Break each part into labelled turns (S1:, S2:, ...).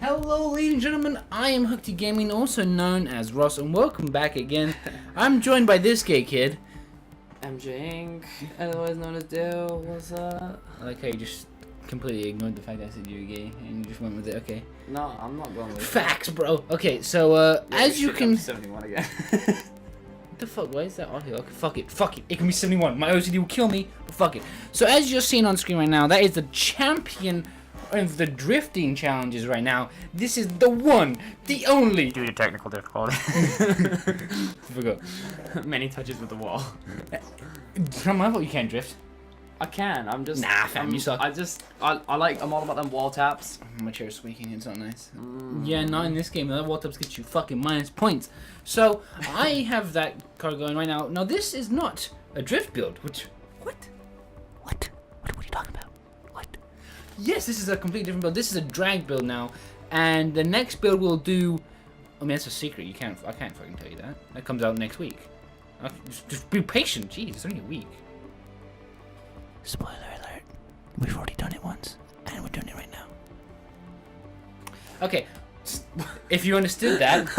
S1: Hello, ladies and gentlemen. I am Hookty Gaming, also known as Ross, and welcome back again. I'm joined by this gay kid.
S2: MJ Inc., otherwise known as Dale. What's up?
S1: I like how you just completely ignored the fact that I said you were gay, and you just went with it. Okay.
S2: No, I'm not going with it.
S1: Facts, bro. Okay, so
S2: Yeah,
S1: as you can.
S2: 71 again.
S1: What the fuck? Why is that audio? Okay, fuck it. Fuck it. It can be 71. My OCD will kill me, but fuck it. So as you're seeing on screen right now, that is the champion of the drifting challenges right now. This is the one, the only.
S2: Due to technical difficulty.
S1: Forgot.
S2: Many touches with the wall.
S1: It's not my fault you can't drift.
S2: I can. I'm just.
S1: Nah, fam, you suck.
S2: I'm all about them wall taps.
S1: My chair's squeaking. It's not nice. Yeah, not in this game. The wall taps get you fucking minus points. So I have that car going right now. Now this is not a drift build. Which what are you talking about? What? Yes, this is a completely different build. This is a drag build now, and the next build we'll do. I mean, that's a secret. I can't fucking tell you that. That comes out next week. Just be patient. Jeez, it's only a week. Spoiler alert. We've already done it once, and we're doing it right now. Okay, if you understood that.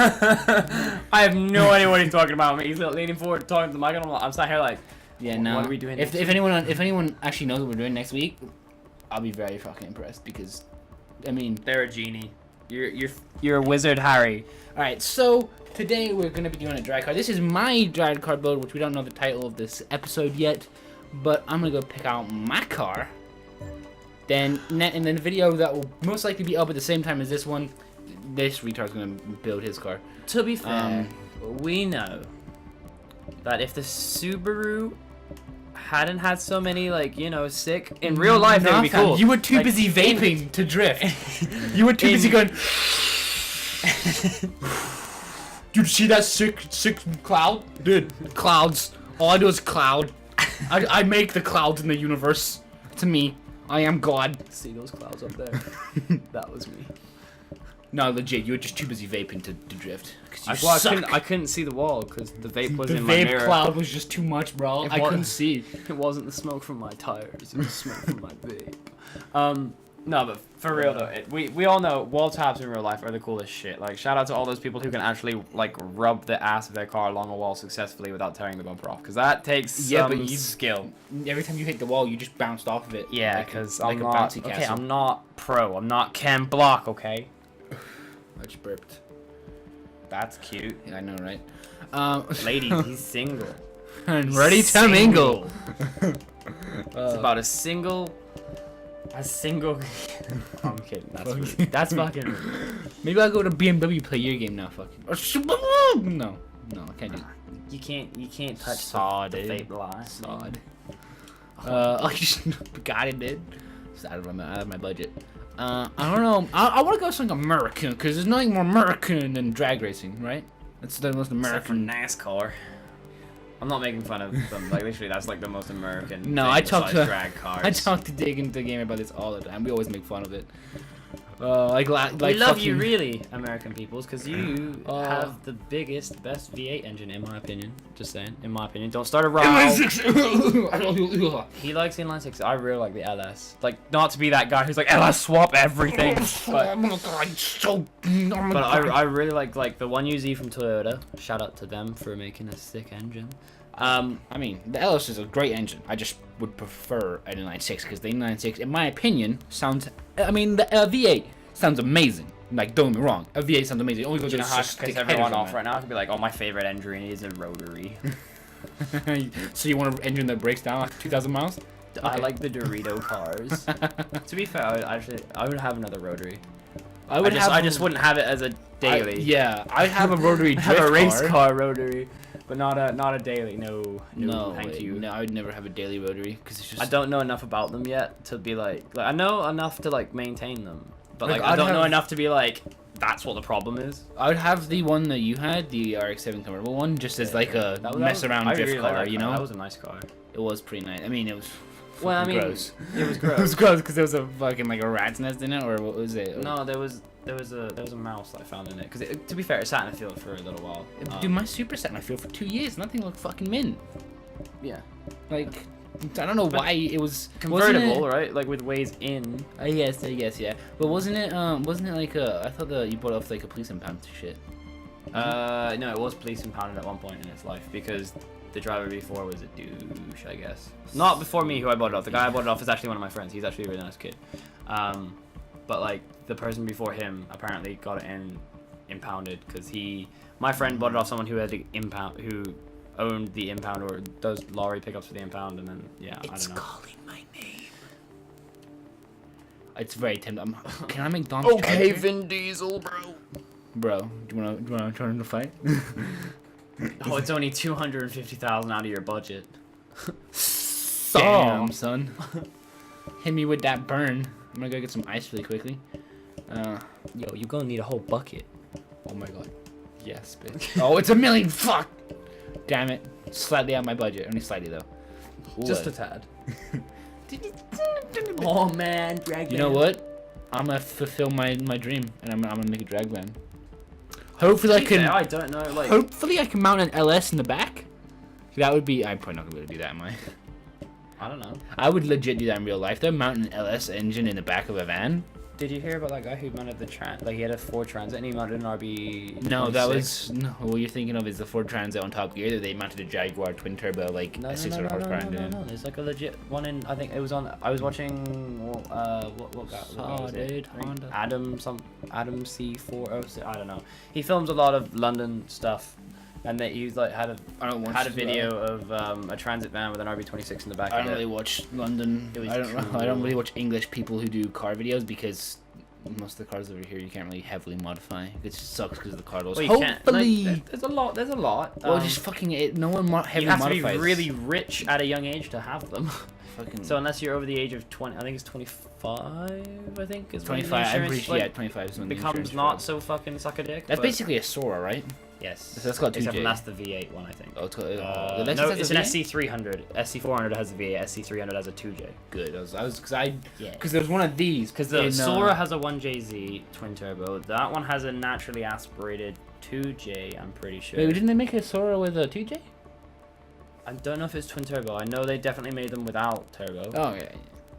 S2: I have no idea what he's talking about. He's leaning forward, talking to the mic, and I'm sat here like,
S1: Yeah, no.
S2: What are we doing
S1: If anyone actually knows what we're doing next week, I'll be very fucking impressed because, I mean.
S2: They're a genie. You're a wizard, Harry.
S1: All right, so today we're gonna be doing a drag car. This is my drag car build, which we don't know the title of this episode yet, but I'm gonna go pick out my car. Then in the video that will most likely be up at the same time as this one, this retard's gonna build his car.
S2: To be fair, we know that if the Subaru hadn't had so many, sick in real life, it would be cool.
S1: You were too busy vaping to drift. You were too busy going. Dude, see that sick cloud? Dude, clouds. All I do is cloud. I make the clouds in the universe. To me, I am God.
S2: See those clouds up there? That was me.
S1: No, legit, you were just too busy vaping to drift.
S2: I couldn't see the wall because the vape was in my mirror.
S1: The vape cloud was just too much, bro. I couldn't see.
S2: It wasn't the smoke from my tires. It was the smoke from my vape. No, but for real though, we all know wall taps in real life are the coolest shit. Like, shout out to all those people who can actually rub the ass of their car along a wall successfully without tearing the bumper off, because that takes some skill.
S1: Every time you hit the wall, you just bounced off of it.
S2: Yeah, because
S1: like
S2: I'm not. Okay, I'm not pro. I'm not Ken Block. Okay.
S1: I just burped.
S2: That's cute.
S1: Yeah, I know, right?
S2: Ladies, he's single.
S1: And ready to mingle.
S2: It's about a single. I'm kidding. That's rude. That's fucking rude.
S1: Maybe I'll go to BMW play your game now. Fucking. No, I can't do it.
S2: You can't touch
S1: Sod,
S2: the
S1: dude.
S2: vape line.
S1: Sod. I just got it, dude. It's out of my budget. I don't know. I want to go something American because there's nothing more American than drag racing, right? That's the most American.
S2: Except for NASCAR. I'm not making fun of them. Like, literally, that's like the most American.
S1: No,
S2: thing
S1: I talk to
S2: drag cars.
S1: I talk to Dig into the game about this all the time. We always make fun of it.
S2: We love you,
S1: fucking-
S2: really, American peoples, because you have the biggest, best V8 engine, in my opinion. Just saying, in my opinion. Don't start a row. He likes the inline six. I really like the LS. Like, not to be that guy who's like, LS swap everything. But I really like the 1UZ from Toyota. Shout out to them for making a sick engine.
S1: I mean, the LS is a great engine. I just would prefer an inline-six because the inline-six, in my opinion, sounds. I mean, the V8 sounds amazing. Like, don't get me wrong, a V8 sounds amazing. Only
S2: You know how to piss everyone off right now? I could be like, oh, my favorite engine is a rotary.
S1: So you want an engine that breaks down after 2,000 miles? Okay.
S2: I like the Dorito cars. To be fair, I would have another rotary.
S1: I
S2: just wouldn't have it as a daily.
S1: I'd have a rotary drift
S2: have a race car rotary, but not a daily. No, thank you.
S1: No, I would never have a daily rotary because it's just.
S2: I don't know enough about them yet to be like I know enough to maintain them, but
S1: Like,
S2: I don't know enough to be like that's what the problem is.
S1: I would have the one that you had, the RX-7 convertible one, just as like a mess-around drift
S2: really
S1: car, you know?
S2: That was a nice car.
S1: It was pretty nice. I mean, it was.
S2: Well, I mean,
S1: gross.
S2: It was gross.
S1: It was gross because there was a fucking a rat's nest in it, or what was it?
S2: No, there was a mouse that I found in it. Because to be fair, it sat in the field for a little while.
S1: Dude, my Super sat in my field for 2 years. Nothing looked fucking mint.
S2: Yeah.
S1: Like, I don't know why it was
S2: Convertible, right? Like with ways in.
S1: I guess, yeah. But wasn't it like I thought you bought off like a police impound shit.
S2: No, it was police impounded at one point in its life because the driver before was a douche, I guess. Not before me, who I bought it off. The guy I bought it off is actually one of my friends. He's actually a really nice kid. But like the person before him apparently got it impounded because my friend bought it off someone who had the impound, who owned the impound or does lorry pickups for the impound, and then I don't know.
S1: It's calling my name. It's very tempting. Can I make Dom's
S2: Okay, Vin Diesel, bro.
S1: Bro, do you wanna turn into fight?
S2: Oh, it's only 250,000 out of your budget.
S1: Damn, son. Hit me with that burn. I'm gonna go get some ice really quickly.
S2: Yo, you gonna need a whole bucket.
S1: Oh my god. Yes, bitch. Oh, it's a million. Fuck. Damn it. Slightly out of my budget. Only slightly though.
S2: Just a tad. Oh man, drag.
S1: You know what? I'm gonna fulfill my dream, and I'm gonna make a drag van. Hopefully I can.
S2: I don't know. Like.
S1: Hopefully I can mount an LS in the back. That would be. I'm probably not gonna be able to do that, am I?
S2: I don't know.
S1: I would legit do that in real life. Though, mount an LS engine in the back of a van.
S2: Did you hear about that guy who mounted the like he had a Ford Transit and he mounted an RB?
S1: No, that was no. What you're thinking of is the Ford Transit on Top Gear that they mounted a Jaguar twin turbo like
S2: no,
S1: a 600 horsepower engine.
S2: No. There's like a legit one in. I think it was on. I was watching. What guy? What was it?
S1: Honda.
S2: Adam C406. I don't know. He films a lot of London stuff. And that he's like had a video of a transit van with an RB26 in the back.
S1: I don't really watch London. I don't really watch English people who do car videos because most of the cars over here you can't really heavily modify. It just sucks because of the car doors.
S2: Well,
S1: hopefully,
S2: like, there's a lot.
S1: Well, just fucking it. No one heavily
S2: you have
S1: modifies.
S2: to be really rich at a young age to have them.
S1: Fucking.
S2: So unless you're over the age of 20, I think it's 25. I think is
S1: 25. I'm pretty sure. Yeah, 25 is when the
S2: becomes not so fucking suck a dick.
S1: That's basically a Sora, right?
S2: Yes.
S1: So that's got 2J.
S2: Except for that's the V8 one, I think.
S1: Oh, it's got,
S2: no, it's an SC300. SC400 has a V8. SC300 has a 2J.
S1: Good. Because there's one of these.
S2: Because the Sora has a 1JZ twin turbo. That one has a naturally aspirated 2J. I'm pretty sure.
S1: Wait, didn't they make a Sora with a 2J?
S2: I don't know if it's twin turbo. I know they definitely made them without turbo.
S1: Oh yeah.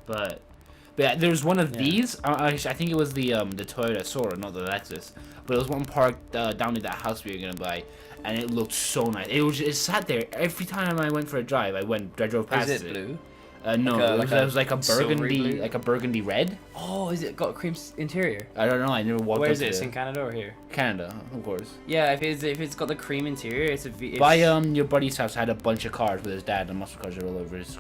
S2: But
S1: yeah, there's one of these. I think it was the Toyota Sora, not the Lexus. But it was one parked down at that house we were gonna buy, and it looked so nice. It sat there every time I went for a drive. I drove past it.
S2: Is it blue?
S1: No, it was like a burgundy red.
S2: Oh, is it got a cream interior?
S1: I don't know. I never walked.
S2: Where is it? It's in Canada or here?
S1: Canada, of course.
S2: Yeah, if it's got the cream interior, it's a V.
S1: By your buddy's house had a bunch of cars with his dad, and muscle cars are all over his.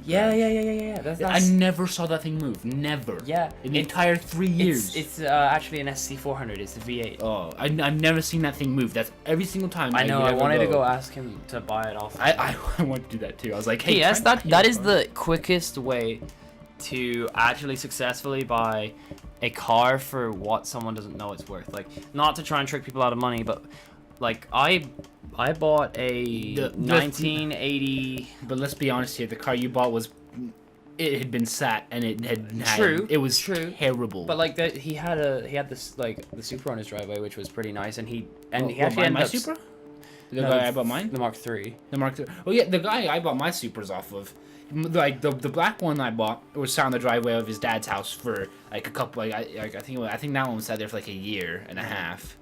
S2: Yeah. That's
S1: I never saw that thing move. Never.
S2: Yeah.
S1: In the entire 3 years.
S2: It's actually an SC400. It's a V8.
S1: Oh, I've never seen that thing move. That's every single time.
S2: I know. I wanted to go ask him to buy it off.
S1: I want to do that too. I was like, hey.
S2: Yes, that is the quickest way to actually successfully buy a car for what someone doesn't know it's worth. Like, not to try and trick people out of money, but like I bought a 1980.
S1: But let's be honest here. The car you bought it had been sat and it had
S2: true.
S1: It was
S2: true.
S1: Terrible.
S2: But like he had this like the Supra on his driveway, which was pretty nice, and he actually ended
S1: my
S2: up.
S1: Supra. The guy I bought mine.
S2: The Mark III.
S1: The Mark III. Oh yeah, the guy I bought my Supras off of. Like the black one I bought was sat on the driveway of his dad's house for like a couple. I think that one was sat there for like a year and a half.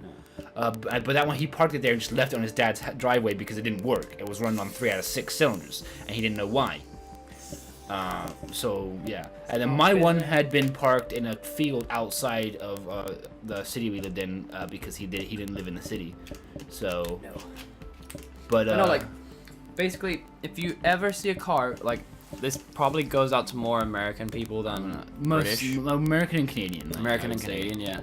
S1: But that one he parked it there and just left it on his dad's driveway because it didn't work. It was running on 3 out of 6 cylinders and he didn't know why. So yeah, and then my one had been parked in a field outside of the city we lived in because he didn't live in the city. So
S2: no.
S1: But
S2: no, like basically, if you ever see a car like. This probably goes out to more American people than British.
S1: American and Canadian. Like,
S2: American and Canadian, yeah.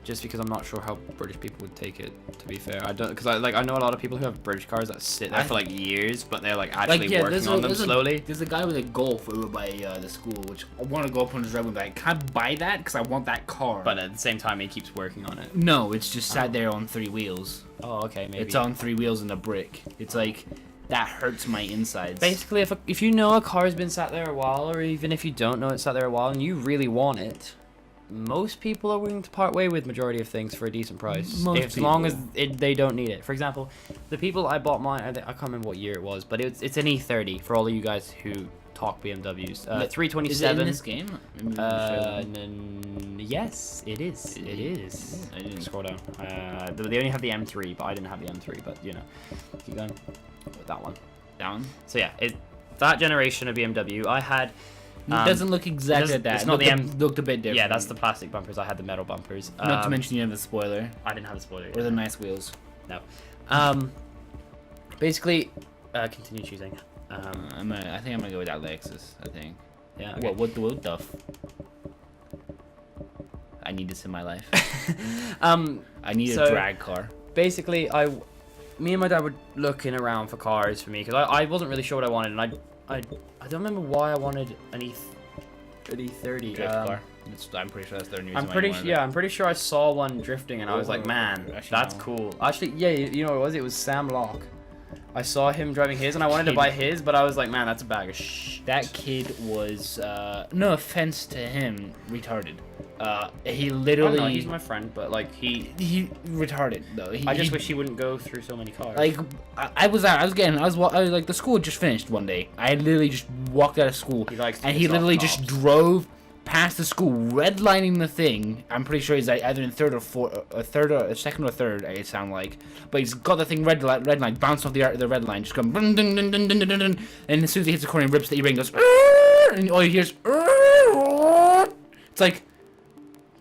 S2: Just because I'm not sure how British people would take it. To be fair, I don't, because I know a lot of people who have British cars that sit there for like years, but they're like actually working on them slowly.
S1: There's a guy with a Golf over by the school, which I want to go up on his driveway and be like, can I buy that? Because I want that car.
S2: But at the same time, he keeps working on it.
S1: No, it's just sat there on 3 wheels.
S2: Oh, okay, maybe.
S1: It's on 3 wheels and a brick. It's like. That hurts my insides.
S2: Basically, if you know a car's been sat there a while, or even if you don't know it's sat there a while and you really want it, most people are willing to part way with majority of things for a decent price. As long as they don't need it. For example, the people I bought mine, I can't remember what year it was, but it's an E30 for all of you guys who talk BMWs.
S1: Is it
S2: 327.
S1: in this game?
S2: Yes, it is. It is.
S1: I didn't
S2: Scroll down. They only have the M3, but I didn't have the M3. But you know, keep going with that one.
S1: down.
S2: So yeah, that generation of BMW, I had.
S1: It doesn't look exactly like that.
S2: It's not the M.
S1: Looked a bit different.
S2: Yeah, that's the plastic bumpers. I had the metal bumpers.
S1: Not to mention you have the spoiler
S2: I didn't have the spoiler.
S1: or the nice wheels.
S2: No. Basically, continue choosing.
S1: I think I'm gonna go with that Lexus. I think.
S2: Yeah. Okay.
S1: What the f? I need this in my life. I need a drag car.
S2: Basically, me and my dad were looking around for cars for me because I wasn't really sure what I wanted, and I don't remember why I wanted an E30.
S1: Drift car. I'm pretty sure that's their new.
S2: I'm pretty sure I saw one drifting, and I was like, man, that's cool. Actually, yeah, you know what it was? It was Sam Locke. I saw him driving his, and I wanted to buy his, but I was like, man, that's a bag of shit.
S1: That kid was, no offense to him, retarded. He literally.
S2: Oh, no, he's my friend, but like
S1: he retarded though.
S2: I just wish he wouldn't go through so many cars.
S1: Like I was like the school just finished one day. I literally just walked out of school, and he literally just drove past the school, redlining the thing. I'm pretty sure he's either in second or third. It sound like, but he's got the thing red line, bounced off the red line, just going, dun, dun, dun, dun, dun, dun, dun, and as soon as he hits the corner, he rips the E-ring, goes, and all you hear is, it's like.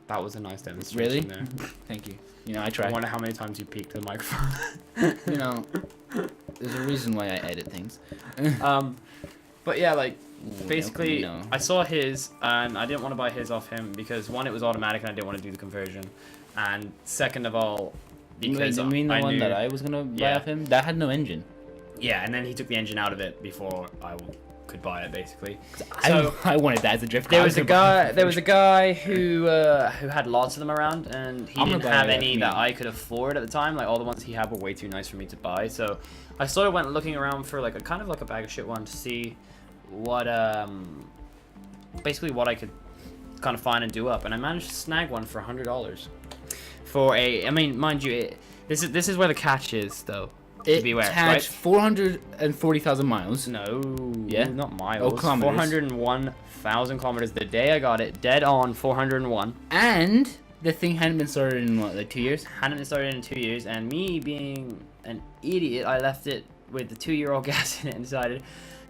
S2: That was a nice demonstration.
S1: Really?
S2: There.
S1: Thank you. You know, I try.
S2: I wonder how many times you peeked the microphone.
S1: You know, there's a reason why I edit things.
S2: But yeah, like,
S1: Ooh,
S2: basically,
S1: no.
S2: I saw his, and I didn't want to buy his off him because, one, it was automatic and I didn't want to do the conversion. And second of all, because
S1: you mean the one
S2: knew,
S1: that I was going to buy off him? That had no engine.
S2: Yeah, and then he took the engine out of it before I could buy it, basically.
S1: So I wanted that as a drift car.
S2: There was a guy who had lots of them around, and he didn't have any that I could afford at the time. Like, all the ones he had were way too nice for me to buy. So I sort of went looking around for like a kind of like a bag of shit one to see what basically what I could kind of find and do up, and I managed to snag one for $100 for I mean, mind you, this is where the catch is though.
S1: It had 440,000 miles.
S2: No,
S1: yeah,
S2: not miles.
S1: Oh, kilometers.
S2: 401,000 kilometers. The day I got it, dead on 401.
S1: And the thing hadn't been started in what, like 2 years?
S2: Hadn't been started in 2 years, and me being an idiot, I left it with the 2-year-old gas in it and decided,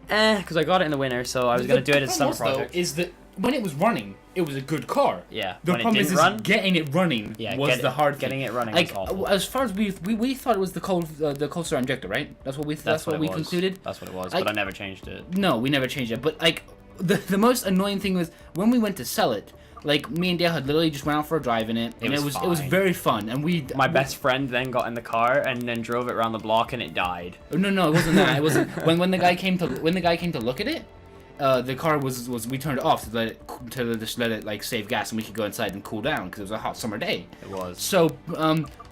S2: because I got it in the winter, so I was gonna do it as a summer project.
S1: Is that when it was running, it was a good car.
S2: Yeah.
S1: The problem is getting it running was the hard thing.
S2: Getting it running
S1: like,
S2: was awful.
S1: as far as we thought it was the cold start injector, right? That's what we concluded.
S2: That's what it was,
S1: like,
S2: but I never changed it.
S1: No, we never changed it. But like the most annoying thing was when we went to sell it. Like, me and Dale had literally just went out for a drive in it, and it was very fun. And my
S2: best friend then got in the car and then drove it around the block, and it died.
S1: No, it wasn't that. It wasn't when the guy came to look at it. The car was we turned it off to just let it like save gas, and we could go inside and cool down because it was a hot summer day.
S2: It was.
S1: So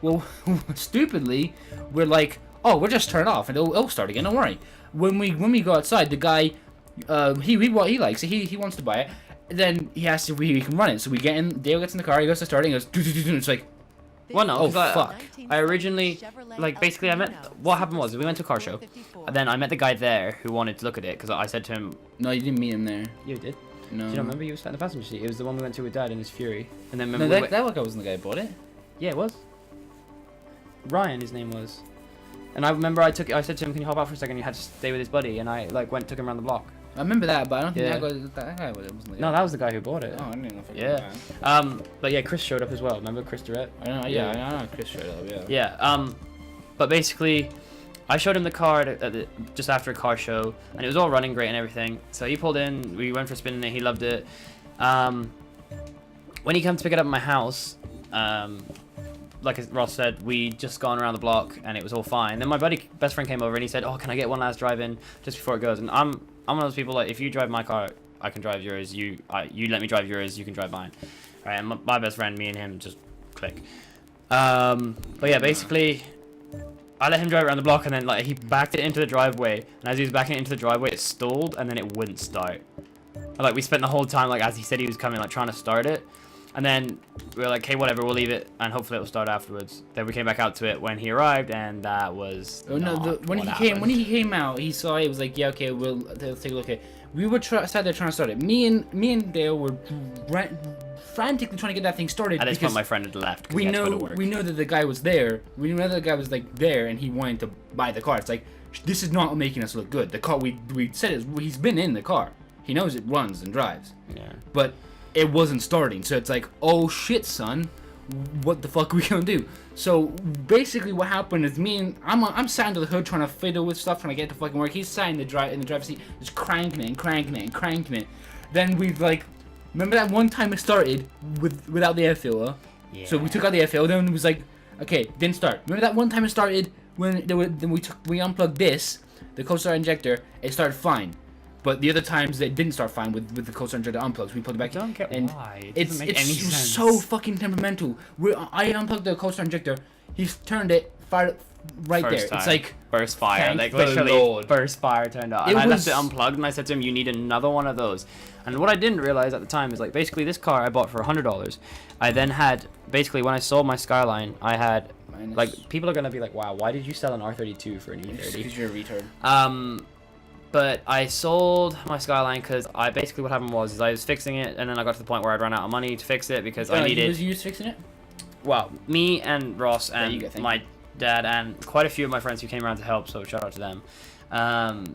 S1: well, stupidly, we're like, oh, we'll just turn it off and it'll start again. Don't worry. When we go outside, the guy, he likes it. He wants to buy it. Then he asks if we can run it. So we get in. Dale gets in the car. He goes to start it. He goes. And it's like.
S2: Well, no.
S1: Oh fuck.
S2: I originally, like, basically, what happened was we went to a car show, and then I met the guy there who wanted to look at it because I said to him.
S1: No, you didn't meet him there.
S2: You did.
S1: No.
S2: Do you not remember? You were sat in the passenger seat. It was the one we went to with Dad in his Fury, and then
S1: remember. No, that guy wasn't the guy who bought it.
S2: Yeah, it was. Ryan, his name was. And I remember I said to him, "Can you hop out for a second?" He had to stay with his buddy, and I like took him around the block.
S1: I remember that, but I don't think that guy wasn't the guy.
S2: No, that was the guy who bought it.
S1: Oh, I didn't know if
S2: But yeah, Chris showed up as well. Remember Chris Durrett?
S1: I know Chris showed up, yeah.
S2: Yeah, but basically, I showed him the car just after a car show, and it was all running great and everything. So he pulled in, we went for a spin in it, he loved it. When he came to pick it up at my house, like Ross said, we just gone around the block and it was all fine. Then my best friend came over and he said, "Oh, can I get one last drive in just before it goes?" And I'm one of those people, like, if you drive my car, I can drive yours. You let me drive yours, you can drive mine. All right, and my best friend, me and him just click. But yeah, basically, I let him drive around the block, and then like he backed it into the driveway, and as he was backing it into the driveway, it stalled, and then it wouldn't start. And, like, we spent the whole time, like, as he said he was coming, like, trying to start it. And then we were like, "Okay, whatever, we'll leave it, and hopefully it'll start afterwards." Then we came back out to it when he arrived, and that was
S1: when he came out, he saw it. Was like, "Yeah, okay, we'll take a look at it." We were sat there trying to start it. Me and Dale were frantically trying to get that thing started.
S2: At this point,
S1: because
S2: my friend had left.
S1: we know that the guy was there. We know that the guy was like there, and he wanted to buy the car. It's like, this is not making us look good. The car we said is he's been in the car. He knows it runs and drives.
S2: Yeah.
S1: But it wasn't starting. So it's like, oh shit, son, what the fuck are we gonna do? So basically, what happened is I'm sat under the hood trying to fiddle with stuff, trying to get it to fucking work. He's sat in the driver's seat, just cranking it. Then we've like, remember that one time it started without the air filter?
S2: Yeah.
S1: So we took out the air filter, then it was like, okay, didn't start. Remember that one time it started when we unplugged this, the cold start injector, it started fine. But the other times it didn't start fine with the cold start injector unplugged. So we plugged it back.
S2: I don't get why. It doesn't make any sense.
S1: So fucking temperamental. I unplugged the cold start injector. He's turned it, fired right
S2: First
S1: there.
S2: time.
S1: It's like
S2: burst fire,
S1: thank
S2: like
S1: the
S2: literally
S1: Lord.
S2: burst fire turned on.
S1: It
S2: And I left
S1: was-
S2: it unplugged, and I said to him, "You need another one of those." And what I didn't realize at the time is like basically this car I bought for $100. I then had basically when I sold my Skyline, I had
S1: minus,
S2: like people are gonna be like, "Wow, why did you sell an R32 for an E30?"
S1: because you're a retard.
S2: But I sold my Skyline because I basically what happened was I was fixing it, and then I got to the point where I'd run out of money to fix it because I needed.
S1: Was you fixing it?
S2: Well, me and Ross
S1: There you
S2: and
S1: go, thank
S2: my dad and quite a few of my friends who came around to help, so shout out to them,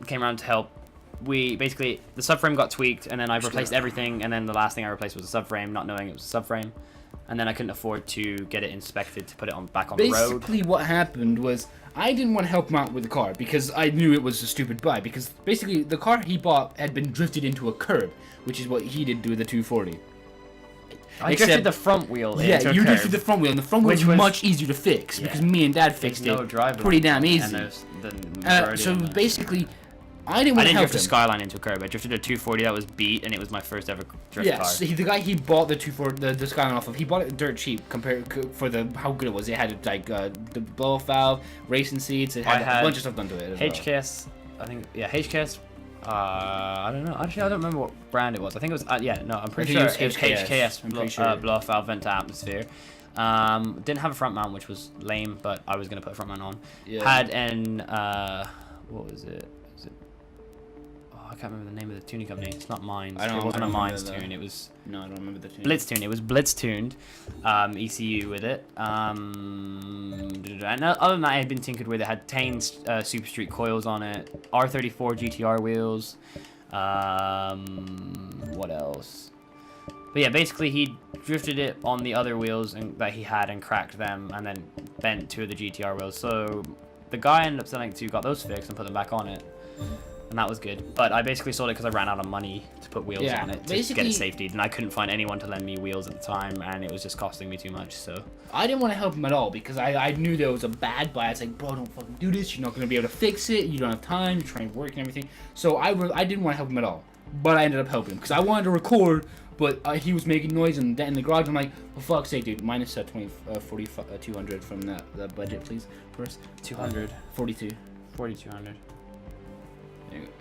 S2: came around to help. We basically, the subframe got tweaked, and then I replaced everything, and then the last thing I replaced was the subframe, not knowing it was a subframe. And then I couldn't afford to get it inspected to put it back on the road.
S1: Basically, what happened was I didn't want to help him out with the car because I knew it was a stupid buy. Because basically, the car he bought had been drifted into a curb, which is what he did with the 240.
S2: I
S1: Except-
S2: drifted the front wheel
S1: Yeah,
S2: into a
S1: you
S2: curb.
S1: drifted the front wheel, and the front wheel
S2: Which
S1: was
S2: was-
S1: much easier to fix
S2: Yeah.
S1: because me and Dad
S2: There's
S1: fixed
S2: no
S1: it
S2: drive
S1: pretty damn
S2: and
S1: easy.
S2: there's the majority
S1: So
S2: of them.
S1: basically, I didn't
S2: I
S1: want to
S2: didn't
S1: help
S2: drift a
S1: him.
S2: Skyline into a curb. I drifted a 240 that was beat, and it was my first ever drift
S1: Yeah,
S2: car.
S1: so the guy he bought the 240, the Skyline off of, he bought it dirt cheap compared for how good it was. It had like the blow off valve, racing seats. It had,
S2: I had
S1: a bunch of stuff done to it. As well.
S2: HKS, I think, yeah, HKS. I don't know. Actually, I don't remember what brand it was. I think it was. Yeah, no, I'm pretty
S1: I
S2: sure
S1: think
S2: it was
S1: it was HKS.
S2: HKS.
S1: I'm pretty sure.
S2: Blow off valve vent to atmosphere. Didn't have a front mount, which was lame, but I was gonna put a front mount on.
S1: Yeah.
S2: Had an what was it? Oh, I can't remember the name of the tuning company. It's not Mines.
S1: I don't-
S2: It wasn't
S1: I
S2: a
S1: don't
S2: Mines
S1: remember
S2: tune.
S1: that.
S2: It was
S1: No, I don't remember the tune.
S2: Blitz tune. It was Blitz tuned, ECU with it. And other than that, it had been tinkered with. It had Tane Super Street coils on it, R34 GTR wheels. What else? But yeah, basically he drifted it on the other wheels that he had and cracked them, and then bent two of the GTR wheels. So the guy I ended up selling it to got those fixed and put them back on it. And that was good. But I basically sold it because I ran out of money to put wheels
S1: Yeah,
S2: on it to get
S1: basically-
S2: it safetied, and I couldn't find anyone to lend me wheels at the time, and it was just costing me too much. So
S1: I didn't want to help him at all because I knew there was a bad buy. It's like, bro, don't fucking do this. You're not gonna be able to fix it. You don't have time. You're trying to work and everything. So I didn't want to help him at all. But I ended up helping him because I wanted to record, but he was making noise in the garage. I'm like, for fuck's sake, dude, minus 200 from that budget, please, first.
S2: 200,
S1: 42.
S2: 4200.
S1: There you go.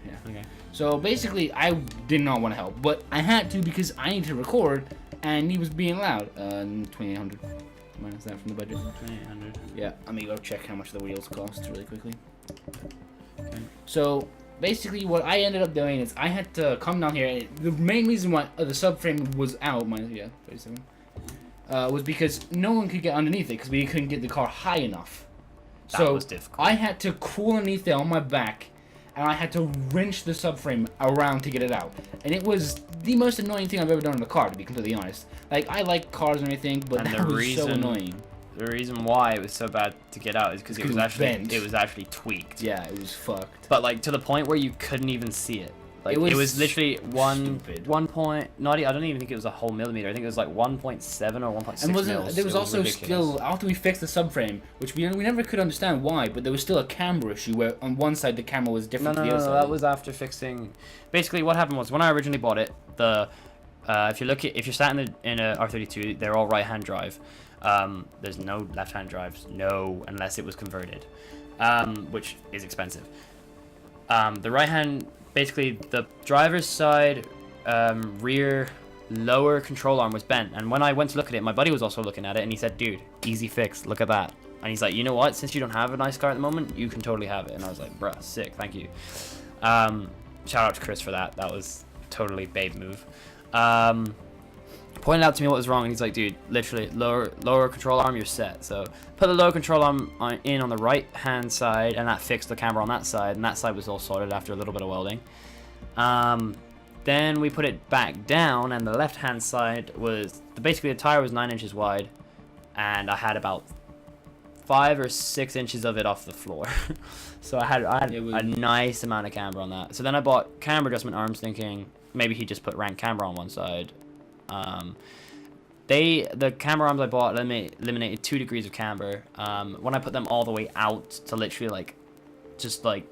S1: Yeah.
S2: Okay.
S1: So basically, I did not want to help, but I had to because I need to record, and he was being loud. 2800 minus that from the budget.
S2: 2800.
S1: Yeah, I'm gonna go check how much the wheels cost really quickly.
S2: Okay.
S1: So basically, what I ended up doing is I had to come down here. And the main reason why the subframe was out, minus 37, was because no one could get underneath it because we couldn't get the car high enough.
S2: That
S1: So
S2: was difficult.
S1: I had to crawl underneath it on my back, and I had to wrench the subframe around to get it out. And it was the most annoying thing I've ever done in a car, to be completely honest. Like, I like cars and everything, but
S2: And
S1: that
S2: the
S1: was so
S2: reason-
S1: annoying.
S2: The reason why it was so bad to get out is because it was
S1: bent.
S2: actually tweaked.
S1: Yeah, it was fucked.
S2: But like to the point where you couldn't even see it. Like it was literally
S1: stupid.
S2: 1 point. Not. I don't even think it was a whole millimeter. I think it was like 1.7 or 1.6
S1: And
S2: mils.
S1: there was
S2: It
S1: also
S2: ridiculous.
S1: still, after we fixed the subframe, which we never could understand why, but there was still a camera issue where on one side the camera was
S2: No,
S1: different
S2: no,
S1: to
S2: no,
S1: the other
S2: no.
S1: side.
S2: That was after fixing. Basically, what happened was when I originally bought it, if you're sat in a R32, they're all right-hand drive. There's no left-hand drives, unless it was converted, which is expensive. The right-hand, basically the driver's side rear lower control arm was bent, and when I went to look at it, my buddy was also looking at it, and he said, "Dude, easy fix. Look at that." And he's like, "You know what? Since you don't have a nice car at the moment, you can totally have it." And I was like, "Bruh, sick, thank you." shout out to Chris for that. That was totally babe move. Pointed out to me what was wrong, and he's like, dude, literally lower control arm, you're set. So put the lower control arm in on the right hand side, and that fixed the camber on that side, and that side was all sorted after a little bit of welding. Then we put it back down, and the left hand side was basically the tire was 9 inches wide, and I had about 5 or 6 inches of it off the floor. So I had a nice amount of camber on that. So then I bought camber adjustment arms, thinking maybe he just put rank camber on one side. The camber arms I bought eliminated 2 degrees of camber. When I put them all the way out to literally like just like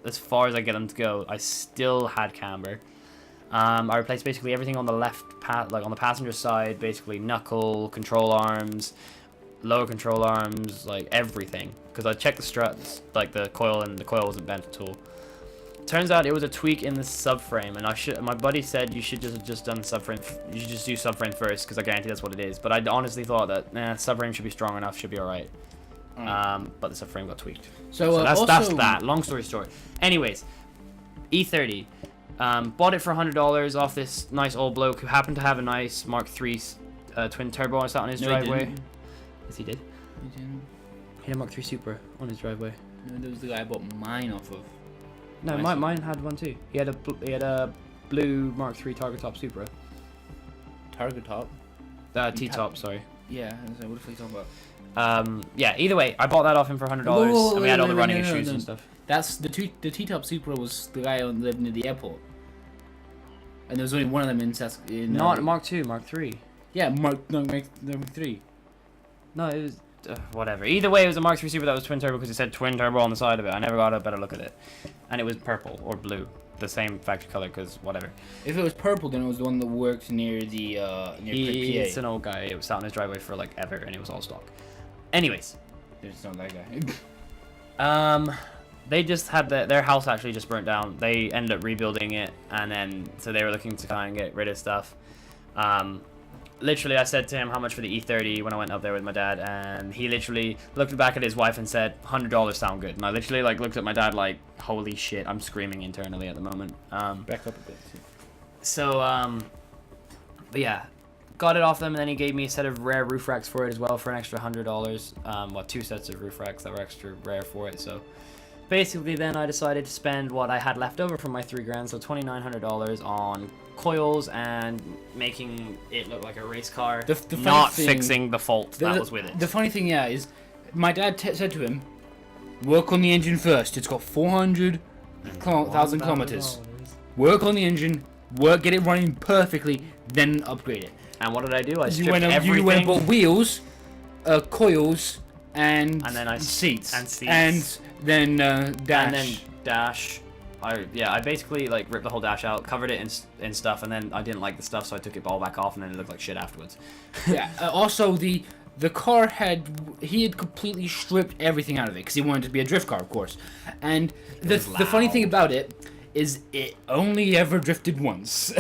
S2: as far as I get them to go, I still had camber. I replaced basically everything on the left like on the passenger side, basically knuckle, control arms, lower control arms, like everything, because I checked the struts, like the coil, and the coil wasn't bent at all. Turns out it was a tweak in the subframe, and my buddy said you should just done subframe. You should just do subframe first, because I guarantee that's what it is. But I honestly thought that subframe should be strong enough, should be all right. But the subframe got tweaked. So that's that. Long story short. Anyways, E30. Bought it for $100 off this nice old bloke who happened to have a nice Mark III twin turbo out on his driveway.
S1: He
S2: Yes, he did.
S1: He didn't.
S2: He had a Mark III Supra on his driveway.
S1: No, that was the guy I bought mine off of.
S2: No, mine had one too. He had a blue Mark III Target Top Supra.
S1: Target Top?
S2: T-top, sorry.
S1: Yeah, what the fuck are you talking about?
S2: Yeah, either way, I bought that off him for $100, and we had all the running shoes and stuff.
S1: That's the T-top Supra was the guy who lived near the airport. And there was only one of them in
S2: Not Mark II, Mark III.
S1: Yeah, Mark III.
S2: No, it was whatever. Either way, it was a Mark III Supra that was twin turbo because it said twin turbo on the side of it. I never got a better look at it, and it was purple or blue, the same factory color, because whatever.
S1: If it was purple, then it was the one that worked near the near PA.
S2: It's an old guy. It was sat on his driveway for like ever, and it was all stock. Anyways,
S1: there's not that guy.
S2: They just had their house actually just burnt down. They ended up rebuilding it, and then so they were looking to kind of get rid of stuff. Literally, I said to him how much for the E30 when I went up there with my dad, and he literally looked back at his wife and said, $100 sound good. And I literally like looked at my dad like, holy shit, I'm screaming internally at the moment.
S1: Back up a bit.
S2: So, but yeah, got it off them, and then he gave me a set of rare roof racks for it as well for an extra $100. Well, 2 sets of roof racks that were extra rare for it. So basically, then I decided to spend what I had left over from my $3,000, so $2,900 on coils and making it look like a race car, not fixing the fault that was with it.
S1: The funny thing, yeah, is my dad said to him, work on the engine first. It's got 400,000 kilometers. Work on the engine, get it running perfectly, then upgrade it.
S2: And what did I do? I stripped everything.
S1: You went and bought wheels, coils, and
S2: then
S1: seats.
S2: And
S1: then dash.
S2: And then dash. I basically like ripped the whole dash out, covered it in stuff, and then I didn't like the stuff, so I took it all back off, and then it looked like shit afterwards.
S1: Yeah. Also, the car he had completely stripped everything out of it because he wanted it to be a drift car, of course. And the funny thing about it is it only ever drifted once.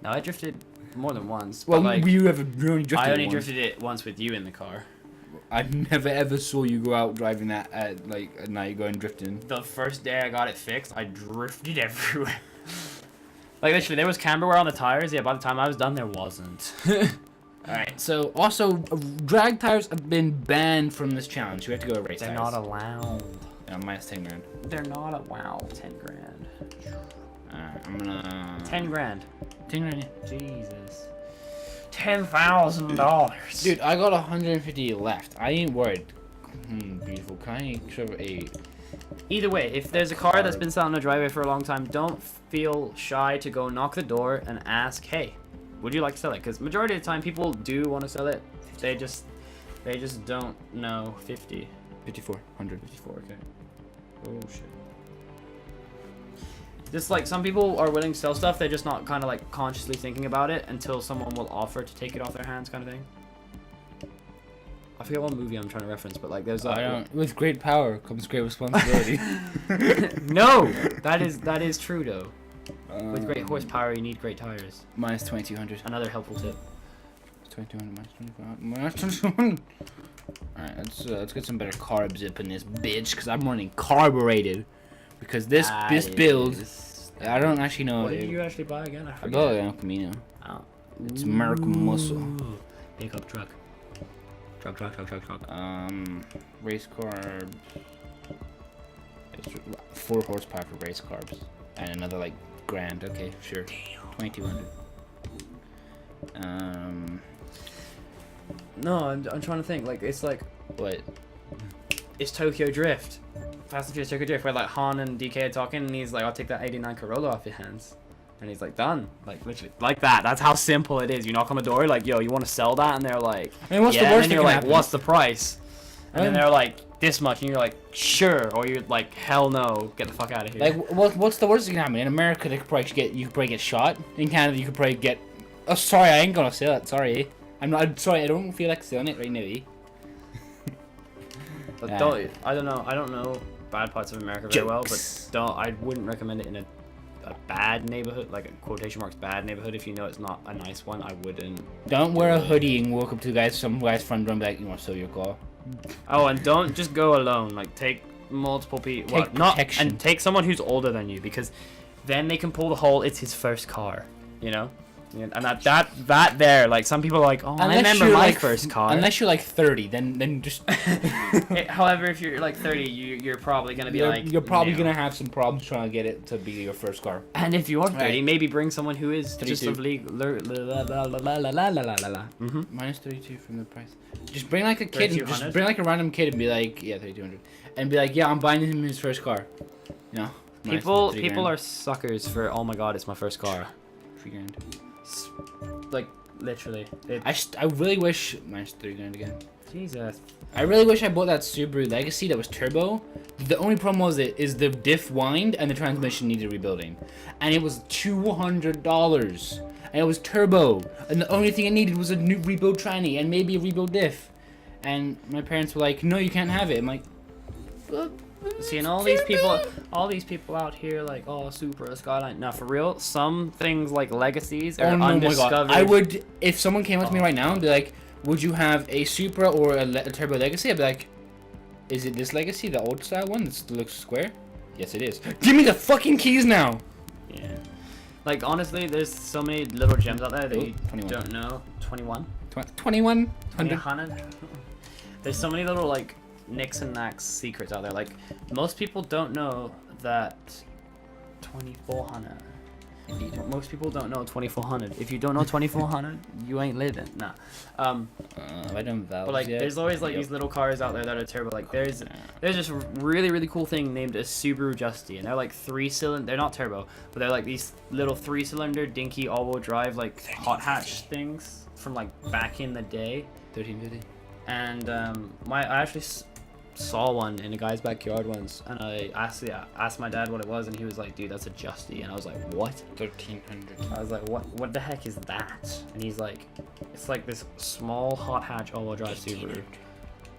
S2: No, I drifted more than once.
S1: Well,
S2: like,
S1: you only drifted.
S2: I only drifted it once with you in the car.
S1: I never ever saw you go out driving that at night going drifting.
S2: The first day I got it fixed, I drifted everywhere. Like literally, there was camber wear on the tires. Yeah, by the time I was done, there wasn't.
S1: Alright, so also drag tires have been banned from this challenge. You have to go race tires.
S2: They're not allowed.
S1: Yeah, minus 10 grand.
S2: They're not allowed. 10 grand.
S1: Alright, I'm gonna
S2: 10 grand.
S1: 10 grand. Yeah.
S2: Jesus. $10,000.
S1: Dude, I got 150 left. I ain't worried. Beautiful. Can I show a...
S2: Either way, if there's a car that's been sat on the driveway for a long time, don't feel shy to go knock the door and ask, hey, would you like to sell it? Because majority of the time, people do want to sell it. They just don't know. 50.
S1: 54.
S2: 154, okay. Oh, shit. Just like some people are willing to sell stuff, they're just not kind of like consciously thinking about it until someone will offer to take it off their hands, kind of thing. I forget what movie I'm trying to reference, but like there's
S1: with great power comes great responsibility.
S2: No, that is true though. With great horsepower, you need great tires.
S1: Minus 2200.
S2: Another helpful tip.
S1: 2200 minus 25 minus 21. All right, let's get some better carb zip in this bitch, cause I'm running carbureted. Because this build I don't actually know.
S2: What did you actually buy again? I
S1: I
S2: forget.
S1: bought it El Camino.
S2: Oh.
S1: It's American muscle.
S2: Ooh. Pickup truck. Truck.
S1: Race carbs. It's 4 horsepower for race carbs, and another like grand. Okay, sure. 2200.
S2: No, I'm trying to think. Like it's like
S1: What?
S2: it's Tokyo Drift. Fast and Furious Tokyo Drift, where like Han and DK are talking, and he's like, "I'll take that '89 Corolla off your hands," and he's like, "Done." Like literally, like that. That's how simple it is. You knock on the door, like, "Yo, you want to sell that?" And they're like,
S1: I mean, what's
S2: "Yeah."
S1: the worst
S2: And
S1: that
S2: you're
S1: can
S2: like,
S1: happen?
S2: "What's the price?" And then
S1: Um,
S2: they're like, "This much," and you're like, "Sure," or you're like, "Hell no, get the fuck out of here."
S1: Like, what's the worst that can happen? In America, you could probably get shot. In Canada, you could probably get. Oh, sorry, I ain't gonna sell it. Sorry, I'm sorry. I don't feel like selling it right now.
S2: But
S1: Yeah.
S2: I don't know bad parts of America very well, but I wouldn't recommend it in a bad neighborhood, like a quotation marks bad neighborhood. If you know it's not a nice one, I wouldn't.
S1: Don't wear a hoodie and walk up to some guy's front door and be like, "You want to sell your car?"
S2: Oh, and don't just go alone. Like take multiple people.
S1: Take protection.
S2: And take someone who's older than you, because then they can pull the whole. It's his first car, you know. Yeah, and that there, like some people are like, oh, I remember my first car.
S1: Unless you're like 30, then just.
S2: However, if you're like 30, you're probably gonna be
S1: you're probably
S2: no.
S1: gonna have some problems trying to get it to be your first car.
S2: And if you're 30,
S1: Right.
S2: maybe bring someone who is
S1: 32.
S2: just of legal. Mm-hmm.
S1: Minus 32 from the price. Just bring like a kid. Just
S2: 3200?
S1: bring like a random kid and be like, yeah, 3200, and be like, yeah, I'm buying him his first car. You know.
S2: People are suckers for. Oh my god, it's my first car.
S1: $3,000.
S2: Like literally.
S1: I really wish minus $3,000 again.
S2: Jesus.
S1: I really wish I bought that Subaru Legacy that was turbo. The only problem was the diff whined and the transmission needed rebuilding, and it was $200, and it was turbo, and the only thing it needed was a new rebuild tranny and maybe a rebuild diff, and my parents were like, "No, you can't have it." I'm like, "But
S2: See, and all these people out here like, oh, Supra, Skyline. Now, for real, some things like legacies are
S1: Oh no, my
S2: undiscovered.
S1: God! I would, if someone came up to me right now and be like, "Would you have a Supra or a turbo Legacy?" I'd be like, "Is it this Legacy, the old style one that looks square?" Yes, it is. Give me the fucking keys now.
S2: Yeah. Like honestly, there's so many little gems out there that
S1: Ooh,
S2: you
S1: 21.
S2: don't know. 21.
S1: 2100.
S2: 100. There's so many little like nicks and knacks secrets out there. Like most people don't know that 2400.
S1: Indeed.
S2: Most people don't know 2400. If you don't know 2400, you ain't living. Nah.
S1: I don't valve
S2: But like,
S1: yet.
S2: there's always like
S1: Yep.
S2: these little cars out there that are turbo. Like there's this really cool thing named a Subaru Justy, and they're like 3-cylinder. They're not turbo, but they're like these little 3-cylinder dinky all-wheel drive like hot hatch things from like back in the day.
S1: 1350.
S2: And I actually saw one in a guy's backyard once, and I asked my dad what it was, and he was like, "Dude, that's a Justy," and I was like, "What?"
S1: 1300.
S2: I was like, "What the heck is that?" And he's like, "It's like this small hot hatch all-wheel drive Subaru,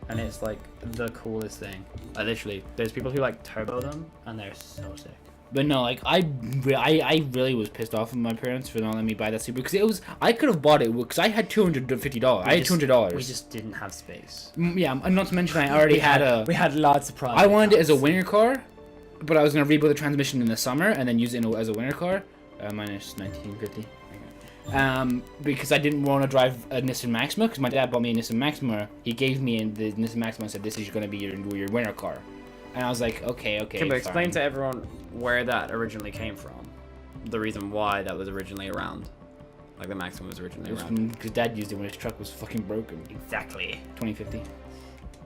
S2: and it's like the coolest thing." Literally, there's people who like turbo them, and they're so sick.
S1: But no, like I really was pissed off with my parents for not letting me buy that Subaru because I could have bought it because I had $250. I had $200.
S2: We just didn't have space.
S1: Yeah, and not to mention I already
S2: We had lots of projects.
S1: I wanted it as a winter car, but I was gonna rebuild the transmission in the summer and then use it as a winter car. Minus 1950. Because I didn't want to drive a Nissan Maxima because my dad bought me a Nissan Maxima. He gave me the Nissan Maxima and said this is gonna be your winter car, and I was like, okay.
S2: Okay, but explain
S1: fine.
S2: to everyone where that originally came from. The reason why that was originally around. Like the Maxima was originally
S1: It was
S2: around.
S1: because Dad used it when his truck was fucking broken.
S2: Exactly.
S1: 2050.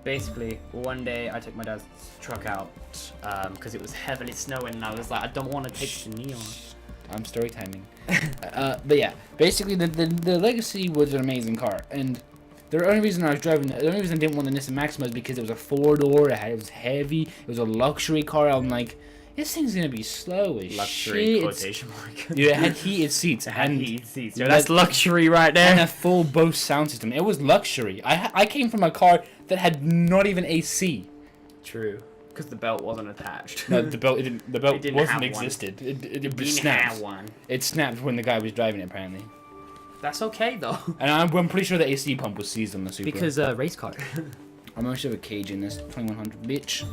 S2: Basically, one day I took my dad's truck out because it was heavily snowing, and I was like, I don't want to take the neon.
S1: I'm story timing. But yeah, basically the Legacy was an amazing car, and the only reason I was driving, the only reason I didn't want the Nissan Maxima is because it was a 4-door, it was heavy, it was a luxury car. I'm like, this thing's gonna be slow as
S2: Luxury
S1: shit.
S2: quotation mark.
S1: Yeah, it had heated seats and
S2: heated seats. Yo, that's luxury right there.
S1: and a full Bose sound system. It was luxury. I came from a car that had not even AC.
S2: True. Because the belt wasn't attached.
S1: No, the belt
S2: It didn't
S1: wasn't
S2: have one.
S1: existed. It
S2: Didn't
S1: snapped.
S2: have one.
S1: It snapped when the guy was driving it apparently.
S2: That's okay though.
S1: And I'm pretty sure the AC pump was seized on the Supra.
S2: Because race car.
S1: I'm gonna shove a cage in this 2100 bitch.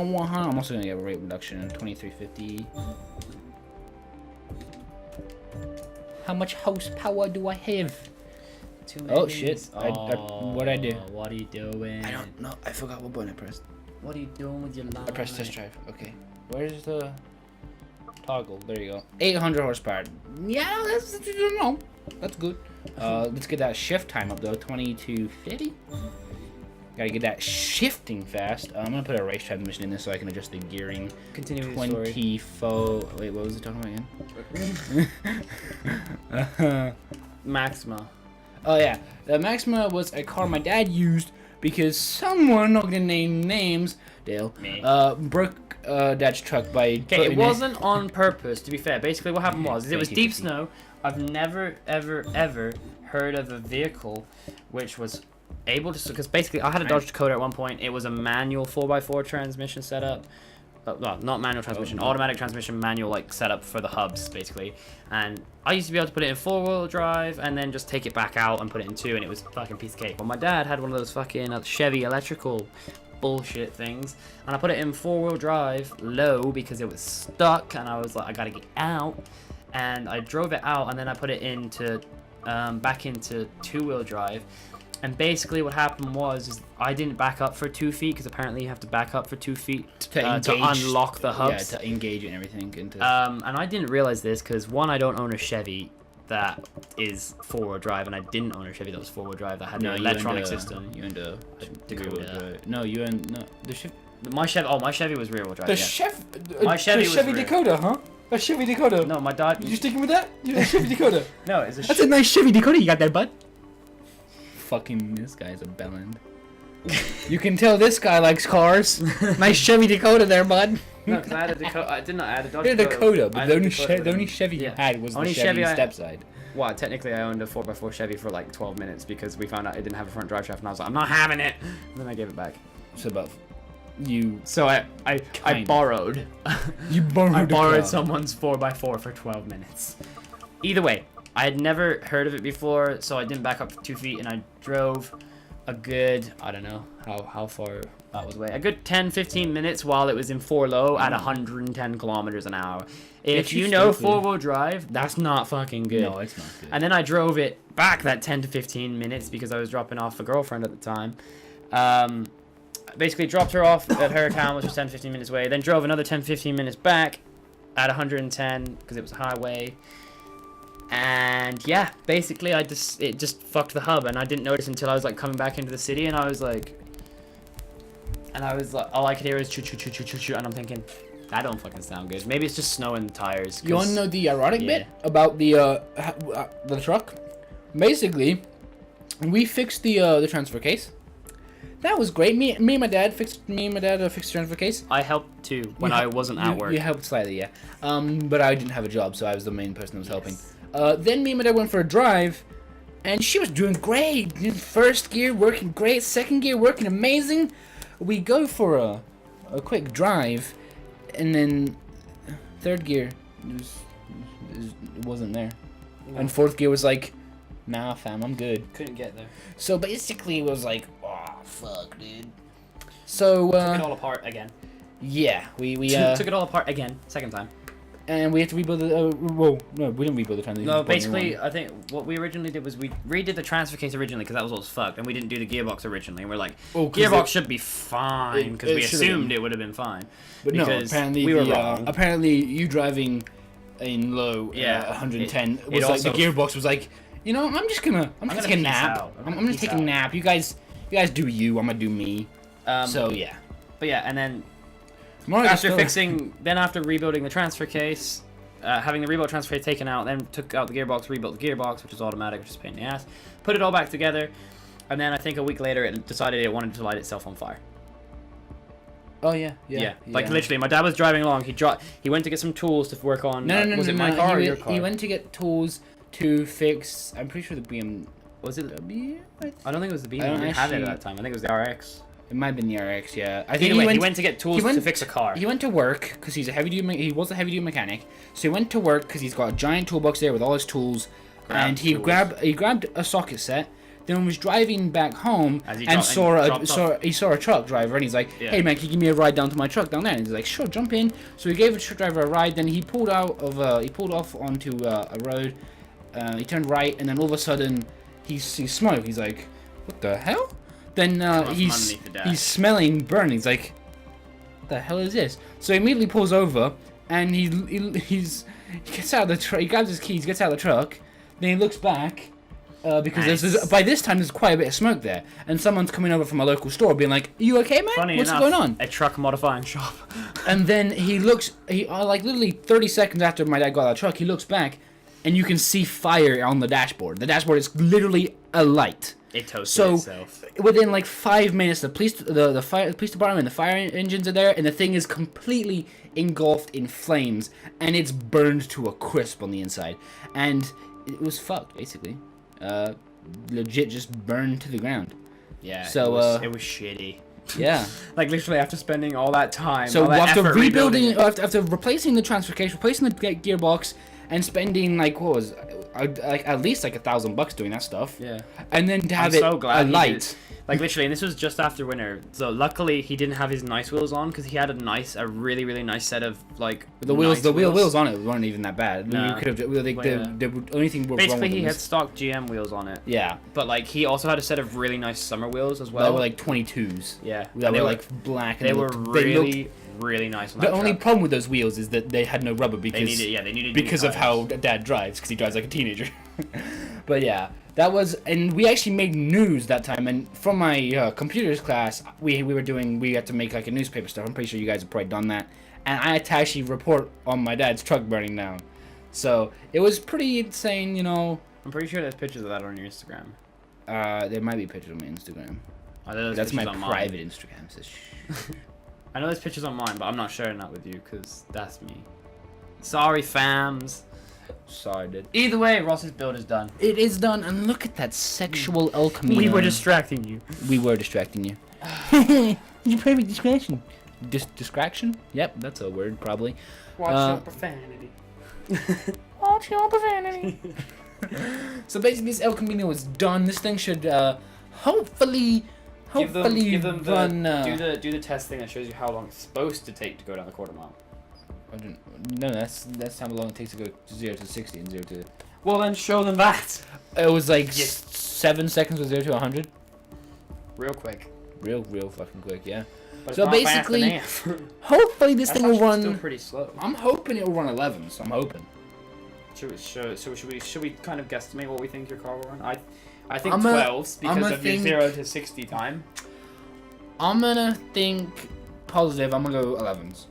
S1: 100. I'm also gonna get a rate reduction, 2350. How much horsepower do I have? Oh shit! What'd I do?
S2: What are you doing?
S1: I don't know. I forgot what button I pressed.
S2: What are you doing with your life?
S1: I pressed test drive. Okay. Where's the toggle? There you go. 800 horsepower. Yeah, that's no. That's good. Let's get that shift time up though. 2250. Gotta get that shifting fast. I'm gonna put a race transmission in this so I can adjust the gearing.
S2: Continue with the story.
S1: 24. Wait, what was it talking about again?
S2: Maxima.
S1: Oh yeah, the Maxima was a car my dad used because someone, not gonna name names, Dale,
S2: Me.
S1: broke Dad's truck by.
S2: Okay, it wasn't on purpose. To be fair, basically what happened was it was deep
S1: 50.
S2: snow. I've never, ever heard of a vehicle which was able to, because basically I had a Dodge Dakota at one point. It was a manual 4x4 transmission setup. Well, not manual transmission, automatic transmission, manual like setup for the hubs basically. And I used to be able to put it in 4-wheel drive and then just take it back out and put it in 2, and it was a fucking piece of cake. Well, my dad had one of those fucking Chevy electrical bullshit things, and I put it in 4-wheel drive low because it was stuck, and I was like, I gotta get out, and I drove it out, and then I put it into back into 2-wheel drive. And basically what happened was is I didn't back up for 2 feet, because apparently you have to back up for 2 feet to unlock the hubs.
S1: Yeah, to engage it and everything. Into...
S2: And I didn't realize this because, one, I don't own a Chevy that is 4-wheel drive, and I didn't own a Chevy that was 4-wheel drive that had no electronic system.
S1: You owned a
S2: Dakota.
S1: No, you owned the Chevy.
S2: My Chevy was rear-wheel drive.
S1: The
S2: My Chevy was
S1: Chevy
S2: rear.
S1: Dakota, huh? A Chevy Dakota.
S2: No, my dad.
S1: You sticking with that? You a Chevy Dakota.
S2: No, it's a.
S1: That's a nice Chevy Dakota you got there, bud. Fucking, this guy's a bellend. You can tell this guy likes cars. Nice Chevy Dakota there, bud.
S2: No, because I had a Dakota. I did not add a Dodge
S1: You had a Dakota, but the only
S2: Dakota.
S1: Chevy you
S2: Yeah.
S1: had was the
S2: Only
S1: Chevy
S2: Chevy
S1: step side.
S2: Well, technically, I owned a 4x4 Chevy for like 12 minutes because we found out it didn't have a front drive shaft, and I was like, I'm not having it. And then I gave it back.
S1: So about you.
S2: So I borrowed.
S1: You borrowed.
S2: I borrowed
S1: a car.
S2: someone's 4x4 for 12 minutes. Either way, I had never heard of it before, so I didn't back up 2 feet, and I drove a good, I don't know how far that was away, a good 10-15 minutes while it was in 4-low at 110 kilometers an hour. If you know 4-wheel drive, that's not fucking good.
S1: No, it's not good.
S2: And then I drove it back that 10 to 15 minutes because I was dropping off a girlfriend at the time. Basically dropped her off at her town, which was 10-15 minutes away, then drove another 10-15 minutes back at 110 because it was a highway. And yeah, basically it just fucked the hub, and I didn't notice until I was like coming back into the city, and I was like, all I could hear is choo choo choo choo choo choo, and I'm thinking, that don't fucking sound good. Maybe it's just snow in the tires.
S1: You wanna know the erotic bit about the truck? Basically, we fixed the transfer case. That was great. Me and my dad fixed the transfer case.
S2: I helped too when I wasn't at work.
S1: You helped slightly, yeah. But I didn't have a job, so I was the main person that was helping. Then me and my dad went for a drive, and she was doing great. First gear working great, second gear working amazing. We go for a quick drive, and then third gear it wasn't there, and fourth gear was like, nah, fam, I'm good.
S2: Couldn't get there.
S1: So basically, it was like, oh fuck, dude. So
S2: took it all apart again.
S1: Yeah, we
S2: took it all apart again, second time.
S1: And we had to rebuild the. Whoa, no, we didn't rebuild the transmission.
S2: No, basically, I think what we originally did was we redid the transfer case originally because that was what was fucked, and we didn't do the gearbox originally. And we're like, gearbox should be fine because we assumed it would have been fine.
S1: But no, apparently
S2: we were wrong.
S1: Apparently, you driving in low 110 was like the gearbox was like, you know, I'm just gonna take a nap. I'm gonna take a nap. You guys do you. I'm gonna do me. So yeah.
S2: But yeah, and then. After rebuilding the transfer case, having the rebuilt transfer case taken out, then took out the gearbox, rebuilt the gearbox, which is automatic, which is a pain in the ass, put it all back together, and then I think a week later it decided it wanted to light itself on fire.
S1: Oh yeah.
S2: Like literally, my dad was driving along. He went to get some tools to work on. Was it my car or your car?
S1: He went to get tools to fix. I'm pretty sure the BM.
S2: Was it
S1: the BM?
S2: I don't think it was the BM. I didn't have it at that time. I think it was the RX.
S1: It might have been the RX, yeah. I think
S2: he went to get tools to fix a car.
S1: He went to work because he was a heavy duty mechanic. So he went to work because he's got a giant toolbox there with all his tools, and he grabbed a socket set then was driving back home
S2: As he
S1: and
S2: dropped
S1: saw a truck driver, and he's like,
S2: Yeah.
S1: "Hey man, can you give me a ride down to my truck down there?" And he's like, "Sure, jump in." So he gave the truck driver a ride. Then he pulled off onto a road. He turned right, and then all of a sudden, he sees smoke. He's like, "What the hell?" Then
S2: from
S1: he's
S2: underneath the dash.
S1: he's smelling burn. He's like, "What the hell is this?" So he immediately pulls over, and he gets out of the truck. He grabs his keys, gets out of the truck. Then he looks back. Because
S2: Nice.
S1: by this time there's quite a bit of smoke there, and someone's coming over from a local store, being like, "You okay, man?
S2: Funny
S1: What's
S2: enough,
S1: going on?"
S2: a truck modifying shop.
S1: And then he looks, like literally 30 seconds after my dad got out of the truck, he looks back, and you can see fire on the dashboard. The dashboard is literally alight.
S2: It toasted
S1: So
S2: itself.
S1: within like 5 minutes, the police department and the fire engines are there, and the thing is completely engulfed in flames, and it's burned to a crisp on the inside, and it was fucked basically. Legit just burned to the ground.
S2: Yeah.
S1: So,
S2: it was shitty.
S1: Yeah.
S2: Like literally after spending all that time.
S1: So
S2: all that
S1: after
S2: effort
S1: rebuilding,
S2: it.
S1: after replacing the transfer case, replacing the gearbox, and spending like what was like at least like $1,000 doing that stuff.
S2: Yeah.
S1: And then to
S2: I'm
S1: have it
S2: so glad
S1: a
S2: he
S1: light.
S2: did. Like literally, and this was just after winter. So luckily he didn't have his nice wheels on because he had a really really nice set of like.
S1: The wheels,
S2: nice
S1: the wheels on it weren't even that bad.
S2: No.
S1: You could have. The only thing wrong
S2: Basically,
S1: with
S2: he
S1: them
S2: had
S1: was,
S2: stock GM wheels on it,
S1: yeah,
S2: but like he also had a set of really nice summer wheels as well.
S1: they were like 22s.
S2: yeah,
S1: That
S2: and
S1: were like black. And
S2: they were
S1: looked-
S2: really really nice. On
S1: The
S2: that
S1: only
S2: truck.
S1: problem with those wheels is that they had no rubber
S2: they
S1: because
S2: needed
S1: because
S2: new
S1: of how
S2: tires.
S1: Dad drives, because he drives like a teenager. But yeah, that was, and we actually made news that time. And from my computers class, we had to make like a newspaper stuff. I'm pretty sure you guys have probably done that. And I had to actually report on my dad's truck burning down. So it was pretty insane, you know.
S2: I'm pretty sure there's pictures of that on your Instagram.
S1: There might be pictures on my Instagram.
S2: I know there's
S1: That's my
S2: pictures on mine.
S1: private Instagram. So
S2: I know there's pictures on mine, but I'm not sharing that with you because that's me. Sorry, fams.
S1: sorry, dude.
S2: Either way, Ross's build is done.
S1: It is done, and look at that sexual El Camino.
S2: We were distracting you.
S1: We were distracting you. Your perfect distraction. Distraction? Yep, that's a word, probably.
S2: Watch your profanity.
S1: Watch your profanity. So basically, this El Camino is done. This thing should hopefully
S2: Give them
S1: run.
S2: do the test thing that shows you how long it's supposed to take to go down the quarter mile.
S1: No, that's how long it takes to go 0 to 60 and 0 to.
S2: Well, then show them that.
S1: It was like
S2: Yes.
S1: 7 seconds with 0 to 100.
S2: Real quick.
S1: Real fucking quick, yeah.
S2: But
S1: So
S2: it's not fast
S1: basically,
S2: enough.
S1: Hopefully this
S2: That's
S1: thing will
S2: actually still
S1: run.
S2: pretty slow.
S1: I'm hoping it will run 11. So I'm hoping.
S2: Should we kind of guesstimate what we think your car will run? I think
S1: I'm a-
S2: 12s
S1: I'm
S2: because
S1: a
S2: of your
S1: think-
S2: 0 to 60 time.
S1: I'm gonna think positive. I'm gonna go 11s.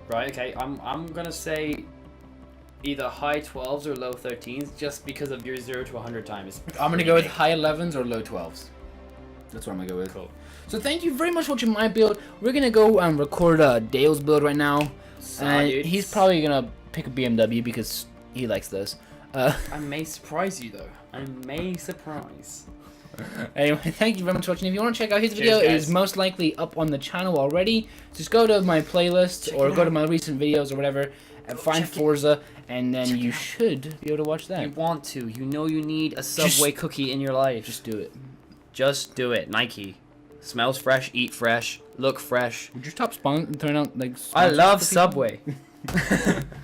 S2: Right, okay. I'm gonna say either high 12s or low 13s just because of your 0 to 100 time.
S1: I'm gonna go with high 11s or low 12s. That's what I'm gonna go with.
S2: Cool.
S1: So thank you very much for watching my build. We're gonna go record Dale's build right now.
S2: Dude.
S1: He's probably gonna pick a BMW because he likes those.
S2: I may surprise you though. I may surprise.
S1: Anyway, thank you very much for watching. If you want to check out his video, it
S2: guys.
S1: is most likely up on the channel already. Just go to my playlist or go to my recent videos or whatever and find
S2: check it.
S1: Forza, and then
S2: Check
S1: you
S2: it out.
S1: should be able to watch that.
S2: You want to. You know you need a Subway cookie in your life.
S1: Just do it.
S2: Just do it. Nike. Smells fresh, eat fresh, look fresh.
S1: Would you stop turning out like?
S2: I
S1: sponsors
S2: love
S1: for people?
S2: Subway.